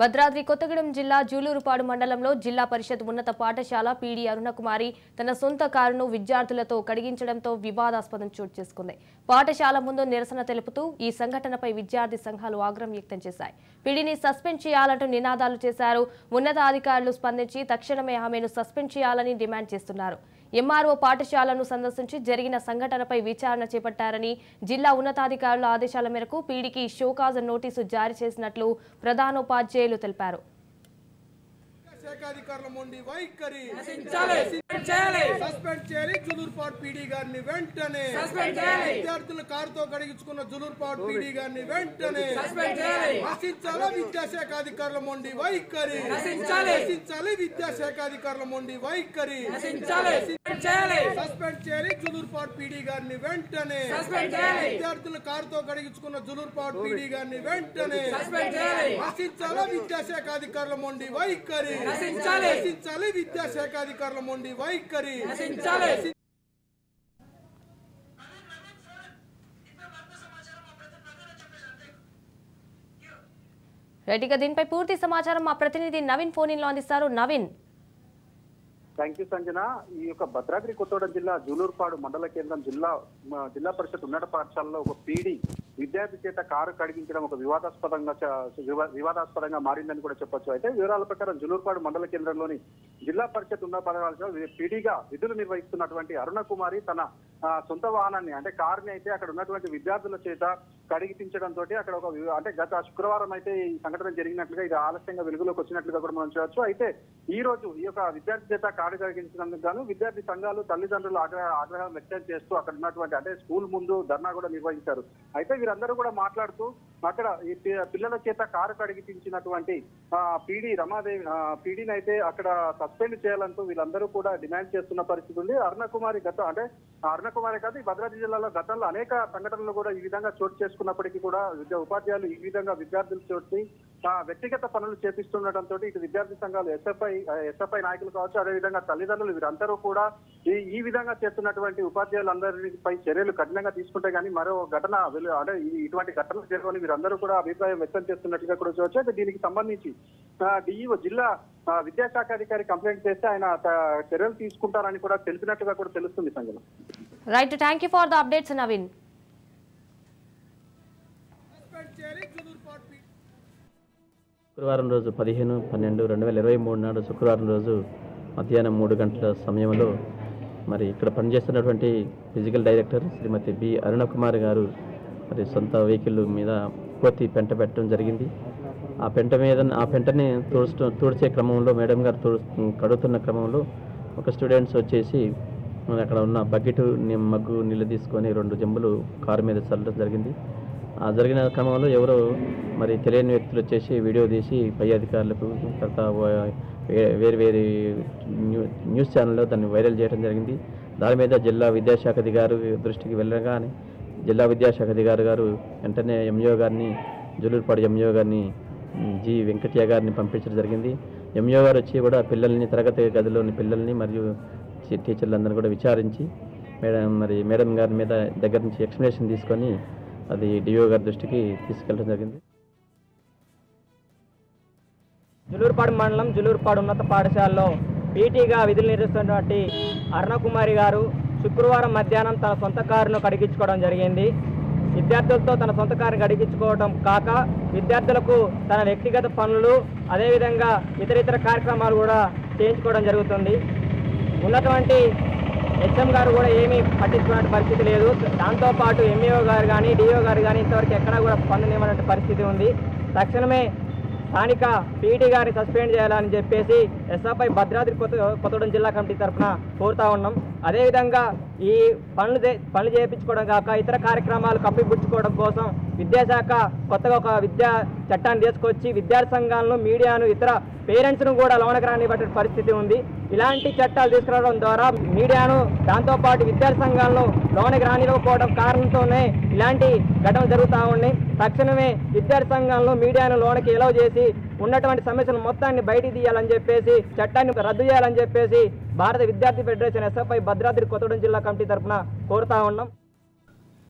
భద్రాద్రి కొత్తగూడెం జిల్లా జూలూరుపాడు మండలంలో జిల్లా పరిషత్ ఉన్నత పాఠశాల పీడీ అరుణకుమారి తన సొంత కారును విద్యార్థులతో కడిగించడంతో వివాదాస్పదం చోటు చేసుకుంది. పాఠశాల ముందు నిరసన తెలుపుతూ ఈ సంఘటనపై విద్యార్థి సంఘాలు ఆగ్రహం వ్యక్తం చేశాయి. పీడీని సస్పెండ్ చేయాలంటూ నినాదాలు చేశారు. ఉన్నతాధికారులు స్పందించి తక్షణమే ఆమెను సస్పెండ్ చేయాలని డిమాండ్ చేస్తున్నారు. ఎంఆర్ఓ పాఠశాలను సందర్శించి జరిగిన సంఘటనపై విచారణ చేపట్టారని, జిల్లా ఉన్నతాధికారుల ఆదేశాల మేరకు పీడీకి షోకాజ్ నోటీసు జారీ చేసినట్లు ప్రధానోపాధ్యాయులు తెలిపారు. శాఖాధికారుల మొండి వైఖరి సస్పెండ్ చేయాలి. జూలూరుపాడు పీడీ గారిని వెంటనే విద్యార్థుల కారుతో కడిగించుకున్న జూలూరుపాడు పీడీ గారిని వెంటనే నశించాలి. విద్యాశాఖాధికారుల మొండి వైఖరి నశించాలి. విద్యాశాఖాధికారుల మొండి వైఖరి సస్పెండ్ చేయాలి. జూలూరుపాడు పీడీ గారిని వెంటనే విద్యార్థుల కారుతో కడిగించుకున్న జూలూరుపాడు పీడీ గారిని వెంటనే నశించాలి. విద్యాశాఖాధికారుల మొండి వైఖరి నశించాలి. విద్యాశాఖాధికారుల మొండి వైఖరి నశించాలి. రైట్గా దీనిపై పూర్తి సమాచారం మా ప్రతినిధి నవీన్ ఫోన్ ఇన్ లో అందిస్తారు. నవీన్. Thank you Sanjana. ఈ యొక్క భద్రాద్రి కొత్తగూడెం జిల్లా జూలూరుపాడు మండల కేంద్రం జిల్లా పరిషత్ ఉన్నత పాఠశాలలో ఒక పీడీ విద్యార్థి చేత కారు కడిగించడం ఒక వివాదాస్పదంగా మారిందని కూడా చెప్పొచ్చు. అయితే వివరాల ప్రకారం జూలూరుపాడు మండల కేంద్రంలోని జిల్లా పరిషత్ ఉన్నత పాఠశాల పీడీగా విధులు నిర్వహిస్తున్నటువంటి అరుణకుమారి తన సొంత వాహనాన్ని అంటే కారుని అయితే అక్కడ ఉన్నటువంటి విద్యార్థుల చేత కడిగించడంతో అక్కడ ఒక అంటే గత శుక్రవారం అయితే ఈ సంఘటన జరిగినట్లుగా ఇది ఆలస్యంగా వెలుగులోకి వచ్చినట్లుగా కూడా మనం చూడవచ్చు. అయితే ఈ రోజు ఈ యొక్క విద్యార్థి చేత కారు కడిగించినందుకు గాను విద్యార్థి సంఘాలు తల్లిదండ్రులు ఆగ్రహం వ్యక్తం చేస్తూ అక్కడ ఉన్నటువంటి అంటే స్కూల్ ముందు ధర్నా కూడా నిర్వహించారు. అయితే వీరందరూ కూడా మాట్లాడుతూ అక్కడ ఈ పిల్లల చేత కారు కడిగించినటువంటి పీడీ రమాదేవి పీడీని అయితే అక్కడ సస్పెండ్ చేయాలంటూ వీళ్ళందరూ కూడా డిమాండ్ చేస్తున్న పరిస్థితి ఉంది. అరుణకుమారి కాదు ఈ భద్రాద్రి జిల్లాలో గతంలో అనేక సంఘటనలు కూడా ఈ విధంగా చోటు చేసుకున్నప్పటికీ కూడా ఉపాధ్యాయులు ఈ విధంగా విద్యార్థులు చోటి వ్యక్తిగత పనులు చేపిస్తుండటంతో ఇటు విద్యార్థి సంఘాలు ఎస్ఎఫ్ఐ నాయకులు కావచ్చు, అదేవిధంగా తల్లిదండ్రులు వీరందరూ కూడా ఈ విధంగా చేస్తున్నటువంటి ఉపాధ్యాయులందరిపై చర్యలు కఠినంగా తీసుకుంటే గానీ మరో ఘటన అంటే ఇటువంటి ఘటనలు జరగని వీరందరూ కూడా అభిప్రాయం వ్యక్తం చేస్తున్నట్టుగా కూడా చూడవచ్చు. అయితే దీనికి సంబంధించి డిఈఓ జిల్లా విద్యాశాఖ అధికారి కంప్లైంట్ చేస్తే ఆయన చర్యలు తీసుకుంటారని కూడా తెలిపినట్టుగా కూడా తెలుస్తుంది Sanjana. Right, thank you for the updates Naveen. శుక్రవారం రోజు 15/12/2023 నాడు శుక్రవారం రోజు మధ్యాహ్నం 3 గంటల సమయంలో మరి ఇక్కడ పనిచేస్తున్నటువంటి ఫిజికల్ డైరెక్టర్ శ్రీమతి బి అరుణకుమారి గారు మరి సొంత వెహికల్ మీద కోతి పెంట పెట్టడం జరిగింది. ఆ పెంటని తుడిచే క్రమంలో మేడం గారు కడుగుతున్న క్రమంలో ఒక స్టూడెంట్స్ వచ్చేసి అక్కడ ఉన్న బకెట్ మగ్గు నీళ్ళు తీసుకొని 2 జంబులు కారు మీద చల్లడం జరిగింది. ఆ జరిగిన క్రమంలో ఎవరో మరి తెలియని వ్యక్తులు వచ్చేసి వీడియో తీసి పై అధికారులకు తర్వాత వేరు న్యూస్ ఛానల్లో దాన్ని వైరల్ చేయడం జరిగింది. దాని మీద జిల్లా విద్యాశాఖ అధికారి దృష్టికి వెళ్ళగానే జిల్లా విద్యాశాఖ అధికారి గారు వెంటనే ఎంఈఓ గారిని జూలూరుపాడు ఎంఈఓ గారిని జి వెంకటయ్య గారిని పంపించడం జరిగింది. ఎంఈఓ గారు వచ్చి కూడా పిల్లల్ని తరగతి గదిలోని పిల్లల్ని మరియు టీచర్లందరినీ కూడా విచారించి మేడం గారి మీద దగ్గర నుంచి ఎక్స్ప్లెనేషన్ తీసుకొని అది డిఓ గారి దృష్టికి తీసుకెళ్ళడం జరిగింది. జూలూరుపాడు మండలం జూలూరుపాడు ఉన్నత పాఠశాలలో పీటీగా విధులు నిర్వహిస్తున్నటువంటి అరుణకుమారి గారు శుక్రవారం మధ్యాహ్నం తన సొంత కారును కడిగించుకోవడం జరిగింది. విద్యార్థులతో తన సొంత కారును కడిగించుకోవడం కాక విద్యార్థులకు తన వ్యక్తిగత పనులు అదేవిధంగా ఇతర కార్యక్రమాలు కూడా చేయించుకోవడం జరుగుతుంది. ఉన్నటువంటి హెచ్ఎం గారు కూడా ఏమీ పట్టించుకునే పరిస్థితి లేదు. దాంతోపాటు ఎంఈఓ గారు కానీ డిఓ గారు కానీ ఇంతవరకు ఎక్కడా కూడా స్పందనివ్వనటువంటి పరిస్థితి ఉంది. తక్షణమే స్థానిక పీటీ గారిని సస్పెండ్ చేయాలని చెప్పేసి ఎస్ఎఫ్ఐ భద్రాద్రి కొత్తగూడెం జిల్లా కమిటీ తరఫున కోరుతా ఉన్నాం. అదేవిధంగా ఈ పనులు చేయించుకోవడం కాక ఇతర కార్యక్రమాలు కప్పిపుచ్చుకోవడం కోసం విద్యాశాఖ కొత్తగా ఒక విద్యా చట్టాన్ని తీసుకొచ్చి విద్యార్థి సంఘాలను మీడియాను ఇతర పేరెంట్స్ను కూడా లోనకి రానివ్వే పరిస్థితి ఉంది. ఇలాంటి చట్టాలు తీసుకురావడం ద్వారా మీడియాను దాంతోపాటు విద్యార్థి సంఘాలను లోనకి రానివ్వకపోవడం కారణంతోనే ఇలాంటి ఘటనలు జరుగుతూ ఉన్నాయి. తక్షణమే విద్యార్థి సంఘాలను మీడియాను లోనకి ఎలవ్ చేసి ఉన్నటువంటి సమస్యలు మొత్తాన్ని బయటికి తీయాలని చెప్పేసి చట్టాన్ని రద్దు చేయాలని చెప్పేసి భారత విద్యార్థి ఫెడరేషన్ ఎస్ఎఫ్ఐ భద్రాద్రి కొత్తగూడెం జిల్లా కమిటీ తరఫున కోరుతా ఉన్నాం.